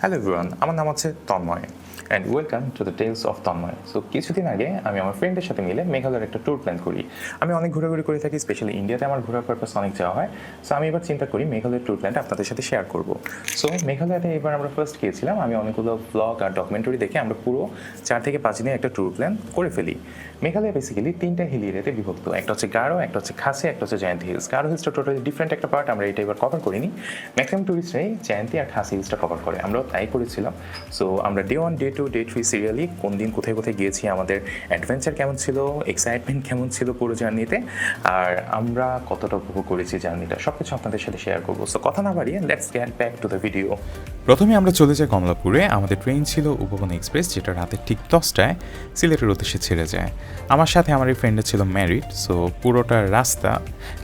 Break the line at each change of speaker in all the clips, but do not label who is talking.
Hello everyone, আমার নাম হচ্ছে Tanmoy and welcome to the tales of Tanmoy. So কিছুদিন আগে আমি আমার ফ্রেন্ডের সাথে মিলে মেঘালয়ের একটা ট্যুর প্ল্যান করি। আমি অনেক ঘোরাঘুরি করে থাকি, স্পেশালি ইন্ডিয়াতে আমার ঘোরার পারপাস অনেক যাওয়া হয়। সো আমি এবার চিন্তা করি মেঘালয়ের ট্যুর প্ল্যানটা আপনাদের সাথে শেয়ার করবো। সো মেঘালয়তে এবার আমরা ফার্স্ট গিয়েছিলাম। আমি অনেকগুলো ব্লগ আর ডকুমেন্টারি দেখে আমরা পুরো 4 থেকে 5 দিনের একটা ট্যুর প্ল্যান করে ফেলি। মেঘালয় বেসিক্যালি 3টা হিল এরিয়াতে বিভক্ত। একটা হচ্ছে গারো, একটা হচ্ছে খাসি, একটা হচ্ছে জয়ন্তী হিলস। গারো হিলসটা টোটালি ডিফারেন্ট একটা পার্ট, আমরা এটা এবার কভার করিনি। ম্যাক্সিমাম টুরিস্টরাই জয়ন্তী আর খাসি হিলসটা কভার করে, আমরাও তাই করেছিলাম। সো আমরা ডে 1, ডে 2, ডে 3 সিরিয়ালি কোন দিন কোথায় কোথায় গিয়েছি, আমাদের অ্যাডভেঞ্চার কেমন ছিল, এক্সাইটমেন্ট কেমন ছিল পুরো জার্নিতে, আর আমরা কতটা উপভোগ করেছি জার্নিটা, সব কিছু আপনাদের সাথে শেয়ার করবো। সো কথা না বাড়িয়ে let's get back to the video.
প্রথমে আমরা চলে যাই কমলাপুরে। আমাদের ট্রেন ছিল উপবন এক্সপ্রেস, যেটা রাতের ঠিক 10টায় সিলেটের উদ্দেশ্যে ছেড়ে যায়। আমার সাথে আমার এই ফ্রেন্ডটা ছিল ম্যারিড। সো পুরোটা রাস্তা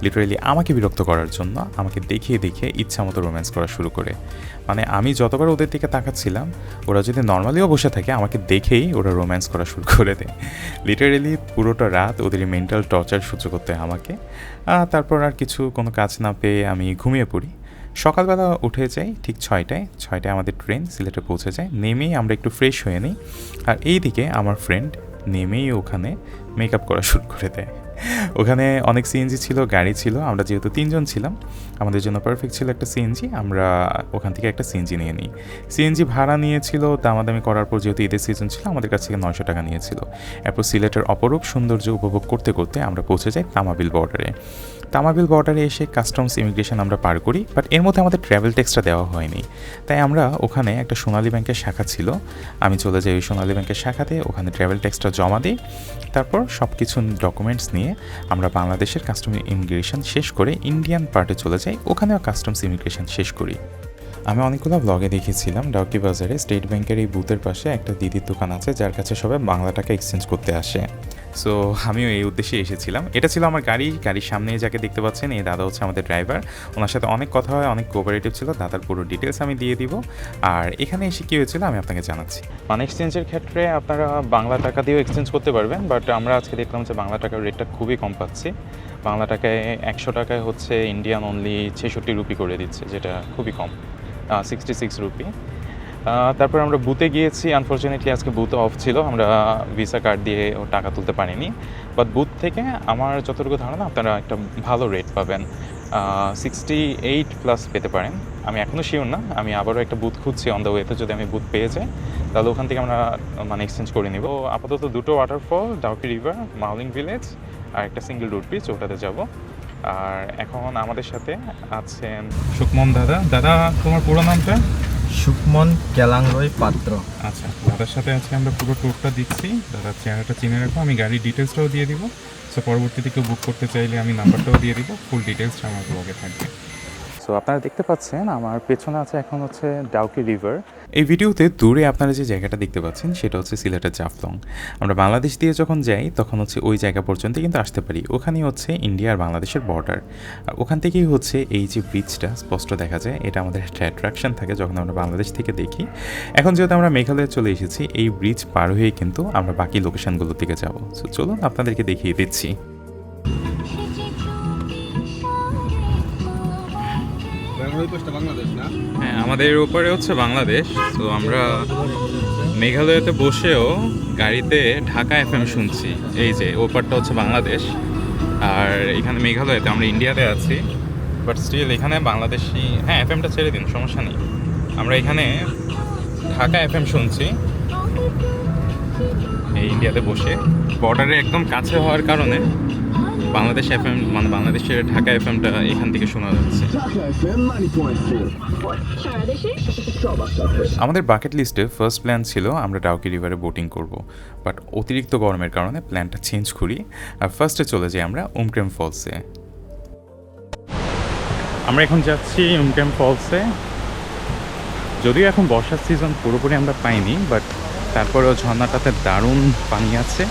লিটারেলি আমাকে বিরক্ত করার জন্য আমাকে দেখিয়ে দেখিয়ে ইচ্ছা মতো রোম্যান্স করা শুরু করে। মানে আমি যতবার ওদের দিকে তাকাচ্ছিলাম, ওরা যদি নর্মালিও বসে থাকে আমাকে দেখেই ওরা রোম্যান্স করা শুরু করে দেয়। লিটারেলি পুরোটা রাত ওদের মেন্টাল টর্চার সহ্য করতে হয় আমাকে। তারপর আর কোনো কাজ না পেয়ে আমি ঘুমিয়ে পড়ি। সকালবেলা উঠে যাই ঠিক 6টায় আমাদের ট্রেন সিলেটে পৌঁছে যায়। নেমেই আমরা একটু ফ্রেশ হয়ে নিই, আর এইদিকে আমার ফ্রেন্ড নেমেই ওখানে মেকআপ করা শুরু করে দেয়। ওখানে অনেক সিএনজি ছিল, গাড়ি ছিল। আমরা যেহেতু 3জন ছিলাম, আমাদের জন্য পারফেক্ট ছিল একটা সিএনজি। আমরা ওখান থেকে একটা সিএনজি নিয়ে নিই। সিএনজি ভাড়া নিয়েছিল দামাদামি করার পর, যেহেতু ঈদের সিজন ছিল, আমাদের কাছ থেকে 900 টাকা নিয়েছিল। এরপর সিলেটের অপরূপ সৌন্দর্য উপভোগ করতে করতে আমরা পৌঁছে যাই তামাবিল বর্ডারে। তামাবিল বর্ডারে এসে কাস্টমস ইমিগ্রেশন আমরা পার করি, বাট এর মধ্যে আমাদের ট্রাভেল ট্যাক্সটা দেওয়া হয়নি। তাই আমরা ওখানে একটা সোনালী ব্যাংকের শাখা ছিল, আমি চলে যাই ওই সোনালী ব্যাংকের শাখাতে, ওখানে ট্রাভেল ট্যাক্সটা জমা দিই। তারপর সব কিছু ডকুমেন্টস নিয়ে আমরা বাংলাদেশের কাস্টমস ইমিগ্রেশন শেষ করে ইন্ডিয়ান পার্টে চলে যাই, ওখানেও কাস্টমস ইমিগ্রেশন শেষ করি। আমি অনেকগুলো ব্লগে দেখেছিলাম ডাউকি বাজারে স্টেট ব্যাংকের এই বুথের পাশে একটা দিদির দোকান আছে, যার কাছে সবাই বাংলা টাকা এক্সচেঞ্জ করতে আসে। সো আমিও এই উদ্দেশ্যে এসেছিলাম। এটা ছিল আমার গাড়ির সামনে যাকে দেখতে পাচ্ছেন, এই দাদা হচ্ছে আমাদের ড্রাইভার। ওনার সাথে অনেক কথা হয়, অনেক কোঅপারেটিভ ছিল। দাদার পুরো ডিটেলস আমি দিয়ে দিব। আর এখানে এসে কী হয়েছিল আমি আপনাকে জানাচ্ছি।
মানি এক্সচেঞ্জের ক্ষেত্রে আপনারা বাংলা টাকা দিয়েও এক্সচেঞ্জ করতে পারবেন, বাট আমরা আজকে দেখলাম যে বাংলা টাকার রেটটা খুবই কম পাচ্ছি। বাংলা টাকায় 100 টাকায় হচ্ছে ইন্ডিয়ান অনলি 66 রুপি করে দিচ্ছে, যেটা খুবই কম, 66 রুপি। তারপর আমরা বুথে গিয়েছি। আনফর্চুনেটলি আজকে বুথ অফ ছিল, আমরা ভিসা কার্ড দিয়ে টাকা তুলতে পারিনি। বাট বুথ থেকে আমার যতটুকু ধারণা আপনারা একটা ভালো রেট পাবেন, 68+ পেতে পারেন। আমি এখনও শিওর না, আমি আবারও একটা বুথ খুঁজছি অন দ্য ওয়েতে। যদি আমি বুথ পেয়ে যাই তাহলে ওখান থেকে আমরা মানে এক্সচেঞ্জ করে নিব। আপাতত 2টো waterfall, Dawki river, Mawlynnong village আর একটা সিঙ্গেল রুট বিচ, ওটাতে যাব। আর এখন আমাদের সাথে আছেন সুকমন দাদা। দাদা, তোমার পুরো নামটা?
সুকমন কেলাংরয় পাত্র।
আচ্ছা, দাদার সাথে আজকে আমরা পুরো ট্যুরটা দিচ্ছি। দাদার চেহারাটা চিনে রাখো, আমি গাড়ির ডিটেলসটাও দিয়ে দিব। সো পরবর্তীতে কেউ বুক করতে চাইলে আমি নাম্বারটাও দিয়ে দিব, ফুল ডিটেলসটা আমার ব্লগে থাকবে। সো আপনারা দেখতে পাচ্ছেন আমার পেছনে আছে এখন হচ্ছে ডাউকি রিভার।
এই ভিডিওতে দূরে আপনারা যে জায়গাটা দেখতে পাচ্ছেন সেটা হচ্ছে সিলেটের জাফলং। আমরা বাংলাদেশ দিয়ে যখন যাই তখন হচ্ছে ওই জায়গা পর্যন্ত কিন্তু আসতে পারি। ওখানেই হচ্ছে ইন্ডিয়া আর বাংলাদেশের বর্ডার। আর ওখান থেকেই হচ্ছে এই যে ব্রিজটা স্পষ্ট দেখা যায়, এটা আমাদের একটা অ্যাট্রাকশন থাকে যখন আমরা বাংলাদেশ থেকে দেখি। এখন যেহেতু আমরা মেঘালয়ে চলে এসেছি, এই ব্রিজ পার হয়ে কিন্তু আমরা বাকি লোকেশনগুলোর দিকে যাব। সো চলুন আপনাদেরকে দেখিয়ে দিচ্ছি।
হ্যাঁ, আমাদের ওপারে হচ্ছে বাংলাদেশ। তো আমরা মেঘালয়তে বসেও গাড়িতে ঢাকা এফএম শুনছি। এই যে ওপারটা হচ্ছে বাংলাদেশ, আর এখানে মেঘালয়তে আমরা ইন্ডিয়াতে আছি, বাট স্টিল এখানে বাংলাদেশি। হ্যাঁ, এফএমটা ছেড়ে দিন, সমস্যা নেই। আমরা এখানে ঢাকা এফএম শুনছি এই ইন্ডিয়াতে বসে। বর্ডারে একদম কাছে হওয়ার কারণে বাংলাদেশ এফএম, মানে বাংলাদেশের ঢাকা এফএমটা এখান থেকে শোনা যাচ্ছে।
আমাদের বাকেট লিস্টে ফার্স্ট প্ল্যান ছিল আমরা ডাউকি রিভারে বোটিং করব, বাট অতিরিক্ত গরমের কারণে প্ল্যানটা চেঞ্জ করি আর ফার্স্টে চলে যাই আমরা উমক্রেম ফলসে।
আমরা এখন যাচ্ছি উমক্রেম ফলসে। যদিও এখন বর্ষার সিজন পুরোপুরি আমরা পাইনি, বাট তারপরেও ঝর্ণাটাতে দারুণ পানি আছে।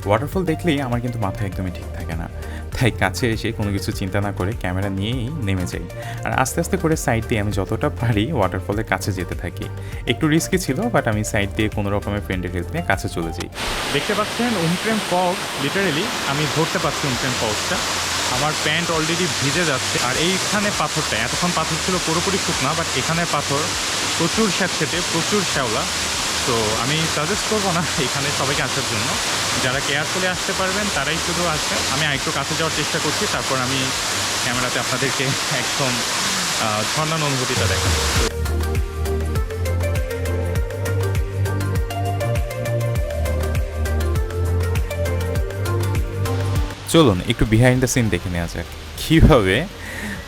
ওয়াটারফল দেখলেই আমার কিন্তু মাথা একদমই ঠিক থাকে না, তাই কাছে এসে কোনো কিছু চিন্তা না করে ক্যামেরা নিয়েই নেমে যাই। আর আস্তে আস্তে করে সাইড দিয়ে আমি যতটা পারি ওয়াটারফলের কাছে যেতে থাকি। একটু রিস্কি ছিল, বাট আমি সাইড দিয়ে কোনো রকমের ফ্রেন্ডের হেল্প নিয়ে কাছে চলে যাই।
দেখতে পাচ্ছেন উমক্রেম ফলস, লিটারেলি আমি ধরতে পারছি উমক্রেম ফলসটা। আমার প্যান্ট অলরেডি ভিজে যাচ্ছে। আর এইখানে পাথরটা, এতক্ষণ পাথর ছিল পুরোপুরি শুকনা, বাট এখানে পাথর প্রচুর স্যাঁতসেঁতে, প্রচুর শ্যাওলা। তো আমি সাজেস্ট করবো না এখানে সবাইকে আসার জন্য। যারা কেয়ারফুলি আসতে পারবেন তারাই শুধু আসবে। আমি একটু কাছে যাওয়ার চেষ্টা করছি, তারপর আমি ক্যামেরাতে আপনাদেরকে একদম ঝর্ণার অনুভূতিটা দেখাবো।
চলুন একটু বিহাইন্ড দ্য সিন দেখে নেওয়া যাক কীভাবে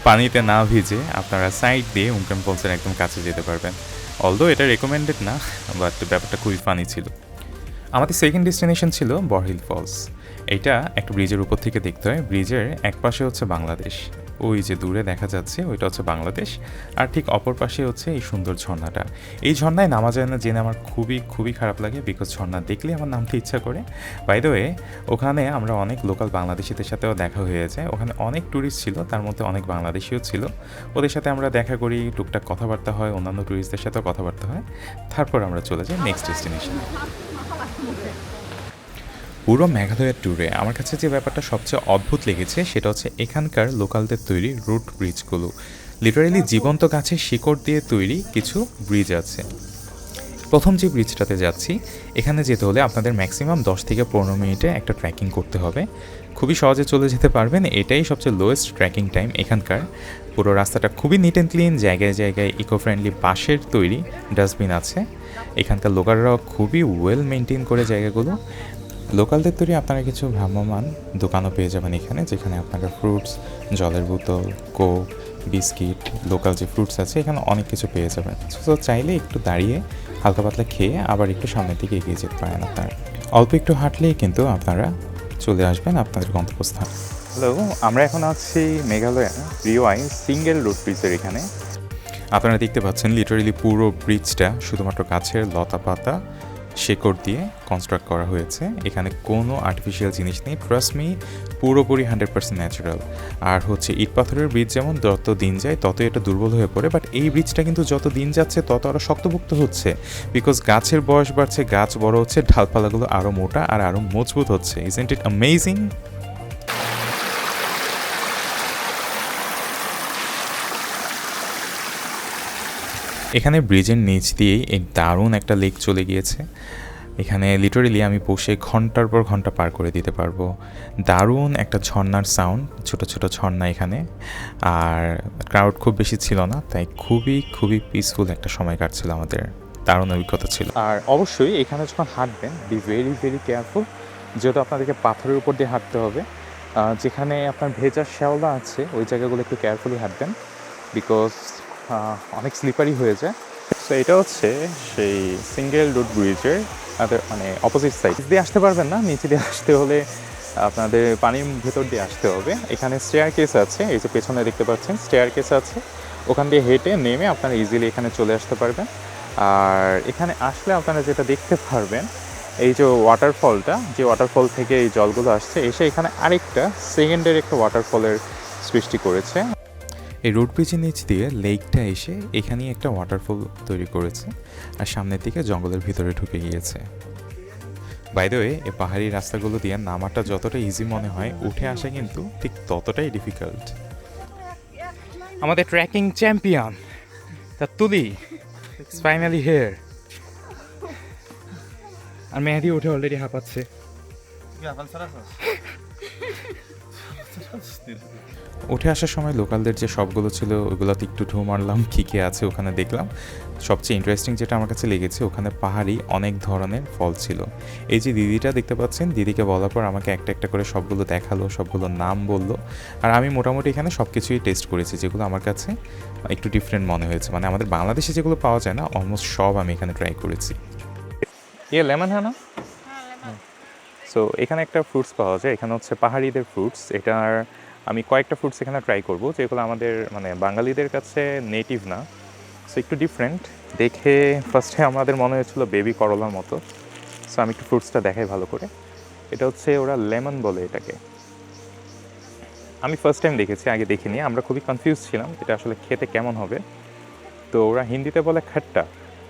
পানিতে না ভিজে আপনারা সাইড দিয়ে উমরান ফলসের একদম কাছে যেতে পারবেন। অলদো এটা রেকমেন্ডেড না, বাট ব্যাপারটা খুবই ফানি ছিল। আমাদের সেকেন্ড ডেস্টিনেশন ছিল বরহিল ফলস। এইটা একটা ব্রিজের উপর থেকে দেখতে হয়। ব্রিজের এক পাশে হচ্ছে বাংলাদেশ, ওই যে দূরে দেখা যাচ্ছে ওইটা হচ্ছে বাংলাদেশ, আর ঠিক অপর পাশে হচ্ছে এই সুন্দর ঝর্ণাটা। এই ঝর্ণায় নামা যায় না জেনে আমার খুবই খুবই খারাপ লাগে, বিকজ ঝর্ণা দেখলে আমার নামতে ইচ্ছা করে। বাই দ্য ওয়ে, ওখানে আমরা অনেক লোকাল বাংলাদেশিদের সাথেও দেখা হয়ে যায়। ওখানে অনেক ট্যুরিস্ট ছিল, তার মধ্যে অনেক বাংলাদেশিও ছিল। ওদের সাথে আমরা দেখা করি, টুকটাক কথাবার্তা হয়, অন্যান্য ট্যুরিস্টদের সাথেও কথাবার্তা হয়। তারপর আমরা চলে যাই নেক্সট ডেস্টিনেশনে। পুরো মেঘালয়ের ট্যুরে আমার কাছে যে ব্যাপারটা সবচেয়ে অদ্ভুত লেগেছে সেটা হচ্ছে এখানকার লোকালদের তৈরি রুট ব্রিজগুলো। লিটারালি জীবন্ত গাছের শিকড় দিয়ে তৈরি কিছু ব্রিজ আছে। প্রথম যে ব্রিজটাতে যাচ্ছি, এখানে যেতে হলে আপনাদের ম্যাক্সিমাম 10 থেকে 15 মিনিটে একটা ট্রেকিং করতে হবে। খুবই সহজে চলে যেতে পারবেন, এটাই সবচেয়ে লোয়েস্ট ট্রেকিং টাইম এখানকার। পুরো রাস্তাটা খুবই নিট অ্যান্ড ক্লিন, জায়গায় জায়গায় ইকো ফ্রেন্ডলি বাঁশের তৈরি ডাস্টবিন আছে। এখানকার লোকালরাও খুবই ওয়েল মেনটেন করে জায়গাগুলো। লোকালদের তৈরি আপনারা কিছু ভ্রাম্যমান দোকানও পেয়ে যাবেন এখানে, যেখানে আপনারা ফ্রুটস, জলের বোতল, কোক, বিস্কিট, লোকাল যে ফ্রুটস আছে এখানে অনেক কিছু পেয়ে যাবেন। সো চাইলে একটু দাঁড়িয়ে হালকা পাতলা খেয়ে আবার একটু সামনের দিকে এগিয়ে যেতে পারেন আপনারা। অল্প একটু হাঁটলেই কিন্তু আপনারা চলে আসবেন আপনাদের গন্তব্যস্থান।
হ্যালো, আমরা এখন আছি মেঘালয়ের রিওয়াই সিঙ্গেল রুট ব্রিজের এখানে।
আপনারা দেখতে পাচ্ছেন লিটারেলি পুরো ব্রিজটা শুধুমাত্র গাছের লতা পাতা শেকড় দিয়ে কনস্ট্রাক্ট করা হয়েছে। এখানে কোনো আর্টিফিশিয়াল জিনিস নেই, ট্রাস্ট মি, পুরোপুরি 100% ন্যাচারাল। আর হচ্ছে ইট পাথরের ব্রিজ যেমন যত দিন যায় তত এটা দুর্বল হয়ে পড়ে, বাট এই ব্রিজটা কিন্তু যত দিন যাচ্ছে তত আরও শক্তপোক্ত হচ্ছে, বিকজ গাছের বয়স বাড়ছে, গাছ বড় হচ্ছে, ডালপালাগুলো আরও মোটা আর আরও মজবুত হচ্ছে। Isn't it amazing? এখানে ব্রিজের নিচ দিয়েই এই দারুণ একটা লেক চলে গিয়েছে। এখানে লিটারেলি আমি বসে ঘন্টার পর ঘন্টা পার করে দিতে পারবো। দারুণ একটা ঝর্ণার সাউন্ড, ছোট ছোট ঝর্ণা এখানে, আর ক্রাউড খুব বেশি ছিল না, তাই খুবই খুবই পিসফুল একটা সময় কাটছিল আমাদের। দারুণ অভিজ্ঞতা ছিল।
আর অবশ্যই এখানে যখন হাঁটবেন বি ভেরি ভেরি কেয়ারফুল, যেহেতু আপনাদেরকে পাথরের উপর দিয়ে হাঁটতে হবে। যেখানে আপনার ভেজা শ্যাওলা আছে ওই জায়গাগুলো একটু কেয়ারফুলি হাঁটবেন, বিকজ অনেক স্লিপারি হয়ে যায়। সো এটা হচ্ছে সেই সিঙ্গেল রুট ব্রিজের মানে অপোজিট সাইড দিয়ে আসতে পারবেন না, নিচে দিয়ে আসতে হলে আপনাদের পানির ভেতর দিয়ে আসতে হবে। এখানে স্টেয়ার কেস আছে, এই যে পেছনে দেখতে পাচ্ছেন স্টেয়ার কেস আছে, ওখান দিয়ে হেঁটে নেমে আপনারা ইজিলি এখানে চলে আসতে পারবেন। আর এখানে আসলে আপনারা যেটা দেখতে পারবেন, এই যে ওয়াটারফলটা, যে ওয়াটারফল থেকে এই জলগুলো আসছে এসে এখানে আরেকটা সেকেন্ডের একটা ওয়াটারফলের সৃষ্টি করেছে।
এই রোড ব্রিজের নিচ দিয়ে লেকটা এসে এখানেই একটা ওয়াটারফল তৈরি করেছে, আর সামনের দিকে জঙ্গলের ভিতরে ঢুকে গিয়েছে। বাই দ্য ওয়ে, এই পাহাড়ি রাস্তাগুলো দিয়ে নামাটা যতটা ইজি মনে হয়, উঠে আসা কিন্তু ঠিক ততটাই ডিফিকাল্ট। আমাদের ট্রেকিং চ্যাম্পিয়ন দ্য তুলি ফাইনালি হিয়ার। আর মেহেদি উঠে অলরেডি হাঁপাচ্ছে। উঠে আসার সময় লোকালদের যে সবগুলো ছিল ওগুলোতে একটু ঢু মারলাম, কী কী আছে ওখানে দেখলাম। সবচেয়ে ইন্টারেস্টিং যেটা আমার কাছে লেগেছে, ওখানে পাহাড়ি অনেক ধরনের ফল ছিল। এই যে দিদিটা দেখতে পাচ্ছেন, দিদিকে বলার পর আমাকে একটা একটা করে সবগুলো দেখালো, সবগুলোর নাম বললো। আর আমি মোটামুটি এখানে সব কিছুই টেস্ট করেছি, যেগুলো আমার কাছে একটু ডিফারেন্ট মনে হয়েছে। মানে আমাদের বাংলাদেশে যেগুলো পাওয়া যায় না, অলমোস্ট সব আমি এখানে ট্রাই করেছি।
লেমন হ্যাঁ না? সো এখানে একটা ফ্রুটস পাওয়া যায়, এখানে হচ্ছে পাহাড়িদের ফ্রুটস। এটার আমি কয়েকটা ফ্রুটস এখানে ট্রাই করবো, যেগুলো আমাদের মানে বাঙালিদের কাছে নেটিভ না, সো একটু ডিফারেন্ট। দেখে ফার্স্টে আমাদের মনে হয়েছিল বেবি করলার মতো। সো আমি একটু ফ্রুটসটা দেখাই ভালো করে। এটা হচ্ছে ওরা লেমন বলে এটাকে। আমি ফার্স্ট টাইম দেখেছি, আগে দেখিনি। আমরা খুবই কনফিউজ ছিলাম এটা আসলে খেতে কেমন হবে। তো ওরা হিন্দিতে বলে খাট্টা,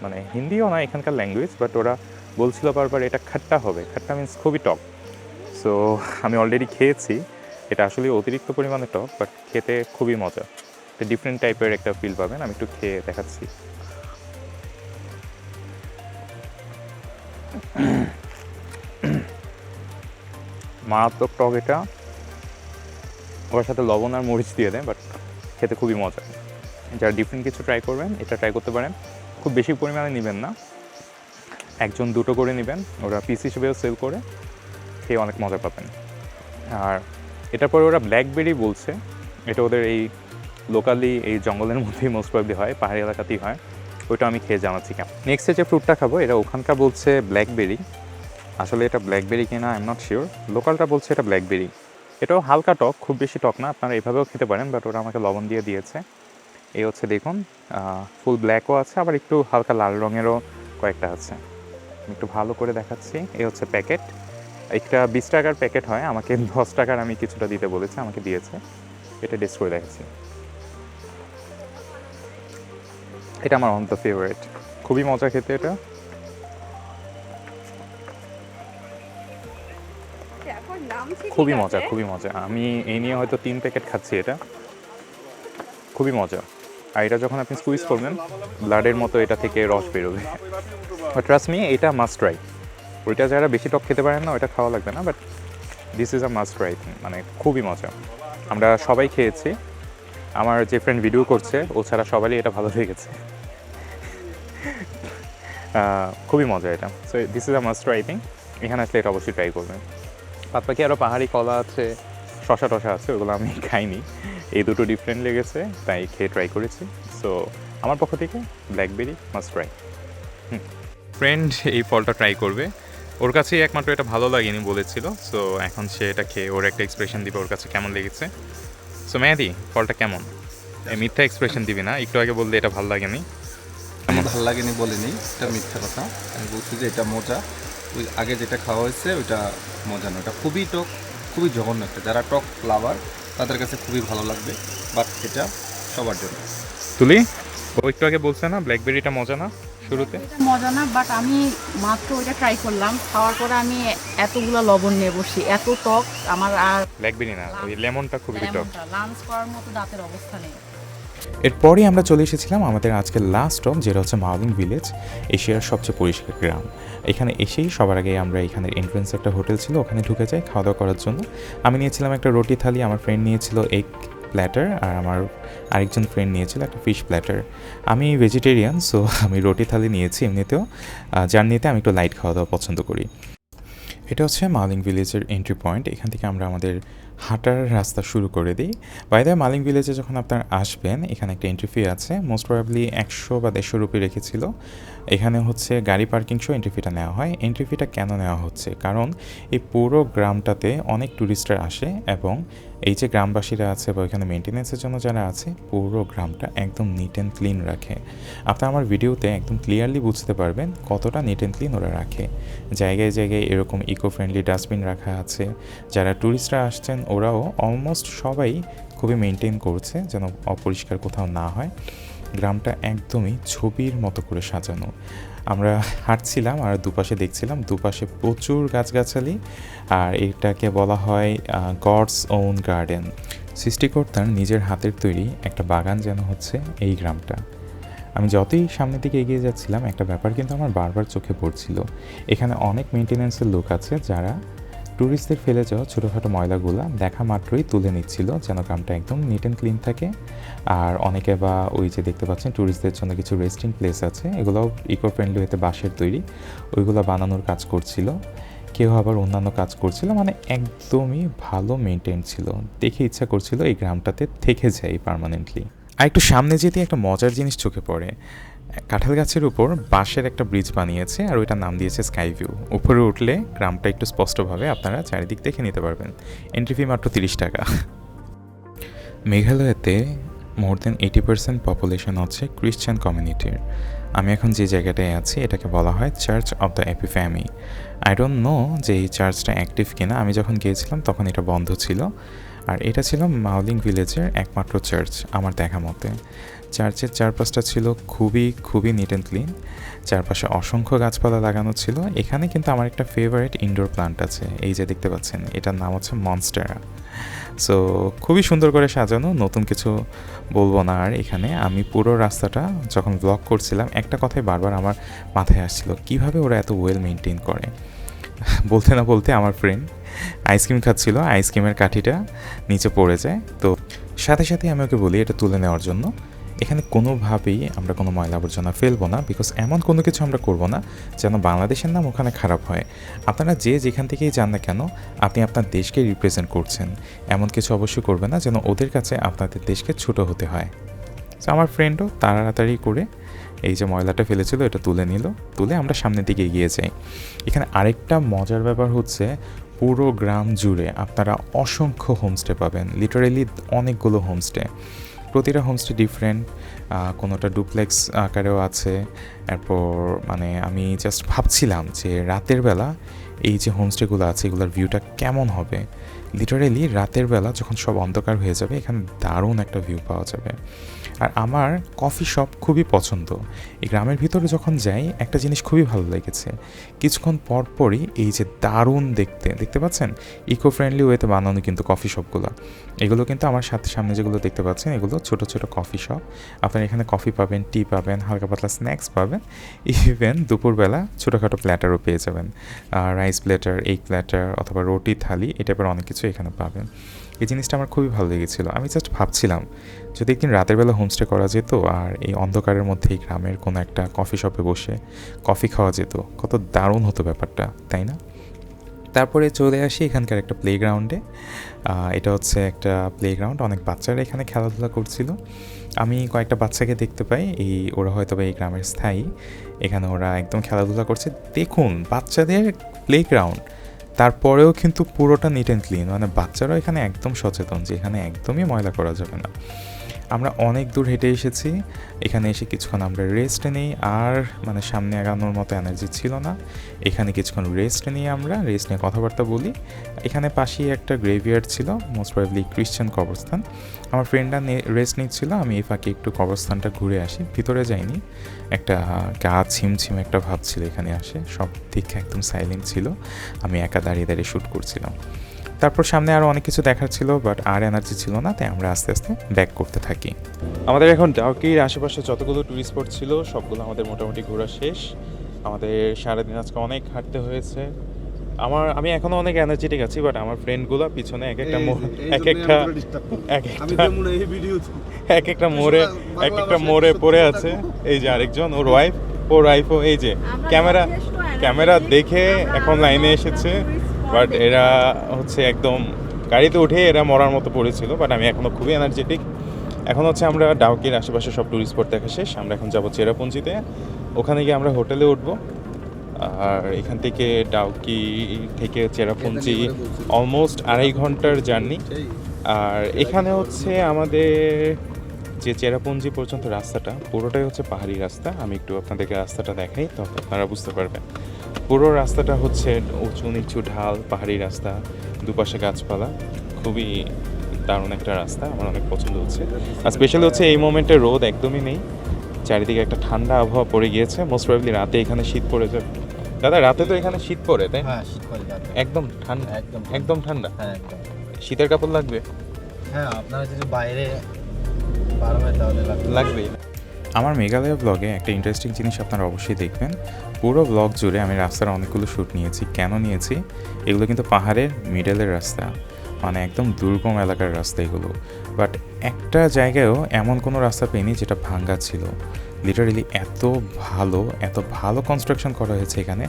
মানে হিন্দিও না এখানকার ল্যাঙ্গুয়েজ, বাট ওরা বলছিল বারবার এটা খাট্টা হবে। খাট্টা মিন্স খুবই টক। সো আমি অলরেডি খেয়েছি,
এটা আসলে অতিরিক্ত পরিমাণে টক, বাট খেতে খুবই মজা। একটা ডিফারেন্ট টাইপের একটা ফিল পাবেন। আমি একটু খেয়ে দেখাচ্ছি। মারাত্মক টক এটা, ওর সাথে লবণ আর মরিচ দিয়ে দেয়, বাট খেতে খুবই মজা। যারা ডিফারেন্ট কিছু ট্রাই করবেন এটা ট্রাই করতে পারেন। খুব বেশি পরিমাণে নেবেন না, 1-2 করে নেবেন, ওরা পিস হিসেবেও সেল করে, খেয়ে অনেক মজা পাবেন। আর এটার পরে ওরা ব্ল্যাকবেরি বলছে, এটা ওদের এই লোকালি এই জঙ্গলের মধ্যেই মোস্ট প্রবলি হয়, পাহাড়ি এলাকাতেই হয়। ওইটা আমি খেয়ে জানাচ্ছি কেমন। নেক্সটে যে ফ্রুটটা খাবো এটা ওখানকার বলছে ব্ল্যাকবেরি, আসলে এটা ব্ল্যাকবেরি কিনা আই এম নট শিওর। লোকালটা বলছে এটা ব্ল্যাকবেরি। এটাও হালকা টক, খুব বেশি টক না, আপনারা এভাবেও খেতে পারেন, বাট ওরা আমাকে লবণ দিয়ে দিয়েছে। এই হচ্ছে দেখুন, ফুল ব্ল্যাকও আছে, আবার একটু হালকা লাল রঙেরও কয়েকটা আছে। আমি একটু ভালো করে দেখাচ্ছি। এই হচ্ছে প্যাকেট, একটা 20 টাকার প্যাকেট হয়, আমাকে 10 টাকার আমি কিছুটা দিতে বলেছে, আমাকে দিয়েছে। এটা টেস্ট করে দেখাচ্ছি। এটা আমার অন দ্য ফেভারিট, খুবই মজা খেতে এটা। খুবই মজা, খুবই মজা। আমি এই নিয়ে হয়তো 3 প্যাকেট খাচ্ছি এটা, খুবই মজা। আর এটা যখন আপনি স্কুইজ করবেন ব্লাডের মতো এটা থেকে রস বেরোবে। বাট ট্রাস্ট মি, এটা মাস্ট ট্রাই। ওইটা যারা বেশি টক খেতে পারেন না ওইটা খাওয়া লাগবে না, but this is a must try. মানে খুবই মজা, আমরা সবাই খেয়েছি। আমার যে ফ্রেন্ড ভিডিও করছে ও ছাড়া সবারই এটা ভালো লেগেছে। খুবই মজা এটা। So this is a must try thing. এখানে আসলে এটা অবশ্যই ট্রাই করবেন। বাদ বাকি আরও পাহাড়ি কলা আছে, শশা টশা আছে, ওগুলো আমি খাইনি। এই দুটো ডিফারেন্ট লেগেছে তাই খেয়ে ট্রাই করেছি। সো আমার পক্ষ থেকে ব্ল্যাকবেরি মাস্ট ট্রাই।
ফ্রেন্ড এই ফলটা ট্রাই করবে, ওর কাছেই একমাত্র এটা ভালো লাগেনি বলেছিল। সো এখন সে এটা খেয়ে ওর একটা এক্সপ্রেশন দিবে ওর কাছে কেমন লেগেছে। সো মেহেদি, ফলটা কেমন? মিথ্যা এক্সপ্রেশন দিবি না, একটু আগে বললে এটা ভালো লাগেনি।
আমার ভালো লাগেনি বলিনি, এটা মিথ্যা কথা। আমি বলছি যে এটা মজা, ওই আগে যেটা খাওয়া হয়েছে ওইটা মজা না, ওটা খুবই টক, খুবই জঘন্য একটা। যারা টক লাভার তাদের কাছে খুবই ভালো লাগবে, বাট এটা সবার জন্য।
তুলি, ও একটু আগে বলছে না ব্ল্যাকবেরিটা মজা না শুরুতে?
এটা মজা না, বাট আমি মাত্র ওইটা ট্রাই করলাম, খাওয়ার পরে আমি এতগুলো লবণ নিয়ে বসি, এত টক আমার। আর
ব্ল্যাকবেরি না, ওই লেমনটা খুবই টক।
লাঞ্চ করার মতো দাঁতের অবস্থা নেই।
এরপরই আমরা চলে এসেছিলাম আমাদের আজকের লাস্ট স্টপ, যেটা হচ্ছে মাওলিং ভিলেজ, এশিয়ার সবচেয়ে পরিষ্কার গ্রাম। এখানে এসেই সবার আগে আমরা এখানের এন্ট্রেন্স একটা হোটেল ছিল, ওখানে ঢুকে যাই খাওয়া দাওয়া করার জন্য। আমি নিয়েছিলাম একটা রুটি থালি, আমার ফ্রেন্ড নিয়েছিল এগ প্ল্যাটার, আর আমার আরেকজন ফ্রেন্ড নিয়েছিল একটা ফিশ প্ল্যাটার। আমি ভেজিটেরিয়ান, সো আমি রুটি থালি নিয়েছি এমনিতেও, জার্নিতে আমি একটু লাইট খাওয়া দাওয়া পছন্দ করি। এটা হচ্ছে মালিং ভিলেজের এন্ট্রি পয়েন্ট, এখান থেকে আমরা আমাদের হাঁটার রাস্তা শুরু করে দিই। বাই দ্য মালিং ভিলেজে যখন আপনারা আসবেন এখানে একটা এন্ট্রি ফি আছে, মোস্ট প্রবাবলি 100 বা 150 রুপি রেখেছিল। এখানে হচ্ছে গাড়ি পার্কিং সহ এন্ট্রি ফিটা নেওয়া হয়। এন্ট্রি ফিটা কেন নেওয়া হচ্ছে? কারণ এই পুরো গ্রামটাতে অনেক ট্যুরিস্টরা আসে, এবং এই যে গ্রামবাসীরা আছে বা ওইখানে মেনটেন্যান্সের জন্য যারা আছে, পুরো গ্রামটা একদম নিট অ্যান্ড ক্লিন রাখে। আপনারা আমার ভিডিওতে একদম ক্লিয়ারলি বুঝতে পারবেন কতটা নিট অ্যান্ড ক্লিন ওরা রাখে। জায়গায় জায়গায় এরকম ইকো ফ্রেন্ডলি ডাস্টবিন রাখা আছে। যারা ট্যুরিস্টরা আসছেন ওরাও অলমোস্ট সবাই খুবই মেনটেন করছে যেন অপরিষ্কার কোথাও না হয়। গ্রামটা একদমই ছবির মতো করে সাজানো। আমরা হাঁটছিলাম আর দুপাশে দেখছিলাম, দুপাশে প্রচুর গাছগাছালি, আর এটাকে বলা হয় গডস ওন গার্ডেন। সৃষ্টিকর্তার নিজের হাতের তৈরি একটা বাগান যেন হচ্ছে এই গ্রামটা। আমি যতই সামনের দিকে এগিয়ে যাচ্ছিলাম একটা ব্যাপার কিন্তু আমার বারবার চোখে পড়ছিল। এখানে অনেক মেনটেন্যান্সের লোক আছে যারা ট্যুরিস্টদের ফেলে যাওয়া ছোটোখাটো ময়লাগুলা দেখা মাত্রই তুলে নিচ্ছিল যেন গ্রামটা একদম নিট অ্যান্ড ক্লিন থাকে। আর অনেকে বা ওই যে দেখতে পাচ্ছেন ট্যুরিস্টদের জন্য কিছু রেস্টিং প্লেস আছে, এগুলোও ইকো ফ্রেন্ডলি হতে বাঁশের তৈরি, ওইগুলো বানানোর কাজ করছিল। কেউ আবার অন্যান্য কাজ করছিল, মানে একদমই ভালো মেনটেন ছিল। দেখে ইচ্ছা করছিল এই গ্রামটাতে থেকে যাই পার্মানেন্টলি। আর একটু সামনে যেতে একটা মজার জিনিস চোখে পড়ে, কাঁঠাল গাছের উপর বাঁশের একটা ব্রিজ বানিয়েছে আর ওইটার নাম দিয়েছে স্কাই ভিউ। উপরে উঠলে গ্রামটা একটু স্পষ্টভাবে আপনারা চারিদিক দেখে নিতে পারবেন। এন্ট্রি ফি মাত্র 30 টাকা। মেঘালয়তে মোর দেন 80% পপুলেশন হচ্ছে ক্রিশ্চান কমিউনিটির। আমি এখন যে জায়গাটায় আছি এটাকে বলা হয় church of the Epiphany. I don't know যে এই চার্চটা অ্যাক্টিভ কিনা, আমি যখন গিয়েছিলাম তখন এটা বন্ধ ছিল। আর এটা ছিল মাওলিং ভিলেজের একমাত্র চার্চ আমার দেখা মতে। চার্চের চারপাশটা ছিল খুবই নিট অ্যান্ড ক্লিন, চারপাশে অসংখ্য গাছপালা লাগানো ছিল। এখানে কিন্তু আমার একটা ফেভারিট ইনডোর প্লান্ট আছে, এই যে দেখতে পাচ্ছেন, এটার নাম হচ্ছে মনস্টেরা। সো খুবই সুন্দর করে সাজানো, নতুন কিছু বলবো না আর এখানে। আমি পুরো রাস্তাটা যখন ব্লগ করছিলাম একটা কথাই বারবার আমার মাথায় আসছিল, কিভাবে ওরা এত ওয়েল মেনটেন করে। বলতে না বলতে আমার ফ্রেন্ড আইসক্রিম খাচ্ছিল, আইসক্রিমের কাঠিটা নিচে পড়ে যায়, তো সাথে সাথে আমি ওকে বলি এটা তুলে নেওয়ার জন্য। এখানে কোনোভাবেই আমরা কোনো ময়লা আবর্জনা ফেলবো না, বিকজ এমন কোনো কিছু আমরা করবো না যেন বাংলাদেশের নাম ওখানে খারাপ হয়। আপনারা যে যেখান থেকেই যান না কেন, আপনি আপনার দেশকে রিপ্রেজেন্ট করছেন, এমন কিছু অবশ্যই করবে না যেন ওদের কাছে আপনাদের দেশকে ছোট হতে হয়। তো আমার ফ্রেন্ডও তাড়াতাড়ি করে এই যে ময়লাটা ফেলেছিল এটা তুলে নিল, তুলে আমরা সামনের দিকে এগিয়ে যাই। এখানে আরেকটা মজার ব্যাপার হচ্ছে, পুরো গ্রাম জুড়ে আপনারা অসংখ্য হোমস্টে পাবেন, লিটারেলি অনেকগুলো হোমস্টে। প্রতিটা হোমস্টে ডিফারেন্ট, কোনোটা ডুপ্লেক্স আকারেও আছে। এরপর মানে আমি জাস্ট ভাবছিলাম যে রাতের বেলা এই যে হোমস্টেগুলো আছে এগুলোর ভিউটা কেমন হবে। লিটারেলি রাতের বেলা যখন সব অন্ধকার হয়ে যাবে এখানে দারুণ একটা ভিউ পাওয়া যাবে। আর আমার কফি শপ খুবই পছন্দ। এই গ্রামের ভিতরে যখন যাই একটা জিনিস খুবই ভালো লেগেছে, কিছুক্ষণ পর পরই এই যে দারুণ দেখতে পাচ্ছেন ইকো ফ্রেন্ডলি ওয়েতে বানানো কিন্তু কফি শপগুলো, এগুলো কিন্তু আমার সামনে যেগুলো দেখতে পাচ্ছেন এগুলো ছোট ছোট কফি শপ। আপনারা এখানে কফি পাবেন, টি পাবেন, হালকা পাতলা স্ন্যাক্স পাবেন, ইভেন দুপুরবেলা ছোটোখাটো প্ল্যাটারও পেয়ে যাবেন, রাইস প্ল্যাটার, এগ প্ল্যাটার অথবা রুটি থালি, এই টাইপের অনেক কিছু এখানে পাবেন। এই জিনিসটা আমার খুবই ভালো লেগেছিলো। আমি জাস্ট ভাবছিলাম যদি একদিন রাতের বেলা হোমস্টে করা যেত আর এই অন্ধকারের মধ্যে এই গ্রামের কোনো একটা কফি শপে বসে কফি খাওয়া যেত, কত দারুণ হতো ব্যাপারটা, তাই না? তারপরে চলে আসি এখানকার একটা প্লেগ্রাউন্ডে। এটা হচ্ছে একটা প্লেগ্রাউন্ড, অনেক বাচ্চারা এখানে খেলাধুলা করছিল। আমি কয়েকটা বাচ্চাকে দেখতে পাই, ওরা হয়তো বা এই গ্রামের স্থায়ী, এখানে ওরা একদম খেলাধুলা করছে। দেখুন বাচ্চাদের প্লেগ্রাউন্ড, তারপরেও কিন্তু পুরোটা নিট অ্যান্ড ক্লিন, মানে বাচ্চারাও এখানে একদম সচেতন যে এখানে একদমই ময়লা করা যাবে না। আমরা অনেক দূর হেঁটে এসেছি, এখানে এসে কিছুক্ষণ আমরা রেস্ট নিই, আর মানে সামনে আগানোর মতো এনার্জি ছিল না। এখানে কিছুক্ষণ রেস্ট নিয়ে কথাবার্তা বলি। এখানে পাশেই একটা গ্রেভিয়ার্ড ছিল, মোস্ট প্রবাবলি খ্রিশ্চান কবরস্থান। আমার ফ্রেন্ডরা রেস্ট নিচ্ছিল, আমি এই ফাঁকে একটু কবরস্থানটা ঘুরে আসি, ভিতরে যাইনি। একটা গা ছিমছিম একটা ভাব ছিল এখানে আসে, সব দিকে একদম সাইলেন্ট ছিল, আমি একা দাঁড়িয়ে শ্যুট করছিলাম। তারপর সামনে আরও অনেক কিছু দেখার ছিল, বাট আর এনার্জি ছিল না, তাই আমরা আস্তে আস্তে ব্যাক করতে থাকি।
আমাদের এখন ডাউকির আশেপাশে যতগুলো টুরিস্ট স্পট ছিল সবগুলো আমাদের মোটামুটি ঘোরা শেষ। আমাদের সারাদিন আজকে অনেক হাঁটতে হয়েছে। আমি এখনো অনেক এনার্জেটিক আছি, বাট আমার ফ্রেন্ডগুলো পিছনে এক একটা মোড়ে পড়ে আছে। এই যে আরেকজন, ওর ওয়াইফও এই যে ক্যামেরা দেখে এখন লাইনে এসেছে, বাট এরা হচ্ছে একদম গাড়িতে উঠে এরা মরার মতো পড়েছিল। বাট আমি এখনও খুবই এনার্জেটিক। এখন হচ্ছে আমরা ডাউকির আশেপাশে সব টুরিস্ট স্পট দেখা শেষ, আমরা এখন যাবো চেরাপুঞ্জিতে। ওখানে গিয়ে আমরা হোটেলে উঠবো, আর এখান থেকে ডাউকি থেকে চেরাপুঞ্জি অলমোস্ট 2.5 ঘন্টার জার্নি। আর এখানে হচ্ছে আমাদের যে চেরাপুঞ্জি পর্যন্ত রাস্তাটা পুরোটাই হচ্ছে পাহাড়ি রাস্তা। আমি একটু আপনাদেরকে রাস্তাটা দেখাই, তখন আপনারা বুঝতে পারবেন। পুরো রাস্তাটা হচ্ছে উঁচু নিচু ঢাল পাহাড়ি রাস্তা, দুপাশে গাছপালা, খুবই দারুণ একটা রাস্তা, আমার অনেক পছন্দ হচ্ছে। আর স্পেশালি হচ্ছে এই মোমেন্টে রোদ একদমই নেই, চারিদিকে একটা ঠান্ডা আবহাওয়া পড়ে গিয়েছে। মোস্ট প্রবাবলি রাতে এখানে শীত পড়ে যাবে। দাদা রাতে তো এখানে শীত পড়ে, তাই?
হ্যাঁ, শীত পড়ে যাবে।
একদম ঠান্ডা, একদম ঠান্ডা।
হ্যাঁ, একদম।
শীতের কাপড় লাগবে?
হ্যাঁ, আপনারা যদি বাইরে বার হয় তাহলে
লাগবেই।
আমার মেঘালয় ব্লগে একটা ইন্টারেস্টিং জিনিস আপনারা অবশ্যই দেখবেন। পুরো ব্লগ জুড়ে আমি রাস্তার অনেকগুলো শ্যুট নিয়েছি। কেন নিয়েছি? এগুলো কিন্তু পাহাড়ের মিডলের রাস্তা, মানে একদম দুর্গম এলাকার রাস্তা এগুলো। বাট একটা জায়গায়ও এমন কোনো রাস্তা পেইনি যেটা ভাঙ্গা ছিল। লিটারেলি এত ভালো কনস্ট্রাকশন করা হয়েছে এখানে।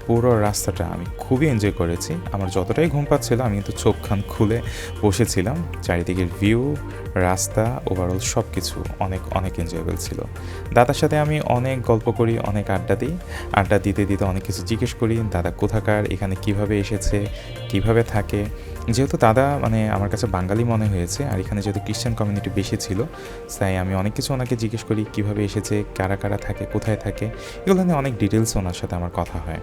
পুরো রাস্তাটা আমি খুবই এনজয় করেছি। আমার যতটাই ঘুম পাচ্ছিল আমি কিন্তু চোখ কান খুলে বসেছিলাম। চারিদিকের ভিউ, রাস্তা, ওভারঅল সব কিছু অনেক এনজয়েবল ছিল। দাদার সাথে আমি অনেক গল্প করি, অনেক আড্ডা দিই। আড্ডা দিতে অনেক কিছু জিজ্ঞেস করি, দাদা কোথাকার, এখানে কিভাবে এসেছে, কিভাবে থাকে। যেহেতু দাদা মানে আমার কাছে বাঙালি মনে হয়েছে, আর এখানে যেহেতু খ্রিশ্চান কমিউনিটি বেশি ছিল, তাই আমি অনেক কিছু ওনাকে জিজ্ঞেস করি, কিভাবে এসেছে, কারা থাকে, কোথায় থাকে, এগুলো নিয়ে অনেক ডিটেলস ওনার সাথে আমার কথা হয়।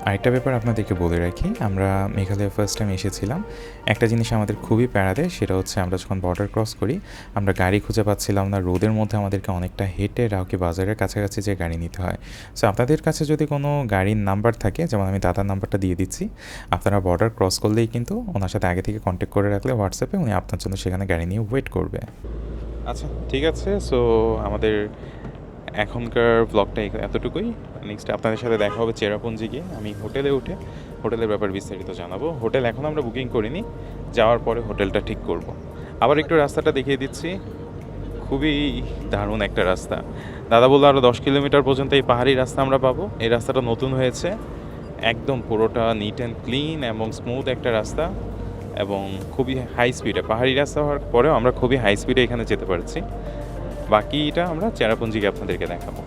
আরেকটা ব্যাপার আপনাদেরকে বলে রাখি, আমরা মেঘালয়ে ফার্স্ট টাইম এসেছিলাম, একটা জিনিস আমাদের খুবই প্যারা দেয়, সেটা হচ্ছে আমরা যখন বর্ডার ক্রস করি আমরা গাড়ি খুঁজে পাচ্ছিলাম না, রোদের মধ্যে আমাদেরকে অনেকটা হেঁটে রাউকি বাজারের কাছাকাছি যে গাড়ি নিতে হয়। সো আপনাদের কাছে যদি কোনো গাড়ির নাম্বার থাকে, যেমন আমি দাদার নাম্বারটা দিয়ে দিচ্ছি, আপনারা বর্ডার ক্রস করলেই কিন্তু ওনার সাথে আগে থেকে কন্ট্যাক্ট করে রাখলে হোয়াটসঅ্যাপে উনি আপনার জন্য সেখানে গাড়ি নিয়ে ওয়েট করবে।
আচ্ছা ঠিক আছে, সো আমাদের এখনকার ব্লগটা এতটুকুই। নেক্সট আপনাদের সাথে দেখা হবে চেরাপুঞ্জি গিয়ে। আমি হোটেলে উঠে হোটেলের ব্যাপারে বিস্তারিত জানাবো। হোটেল এখন আমরা বুকিং করিনি, যাওয়ার পরে হোটেলটা ঠিক করব। আবার একটু রাস্তাটা দেখিয়ে দিচ্ছি, খুবই দারুণ একটা রাস্তা। দাদা বললো আরও 10 কিলোমিটার পর্যন্ত এই পাহাড়ি রাস্তা আমরা পাবো। এই রাস্তাটা নতুন হয়েছে, একদম পুরোটা নিট অ্যান্ড ক্লিন এবং স্মুথ একটা রাস্তা, এবং খুবই হাই স্পিডে, পাহাড়ি রাস্তা হওয়ার পরেও আমরা খুবই হাই স্পিডে এখানে যেতে পারছি। বাকিটা আমরা চেরাপুঞ্জিকে আপনাদেরকে দেখাবো।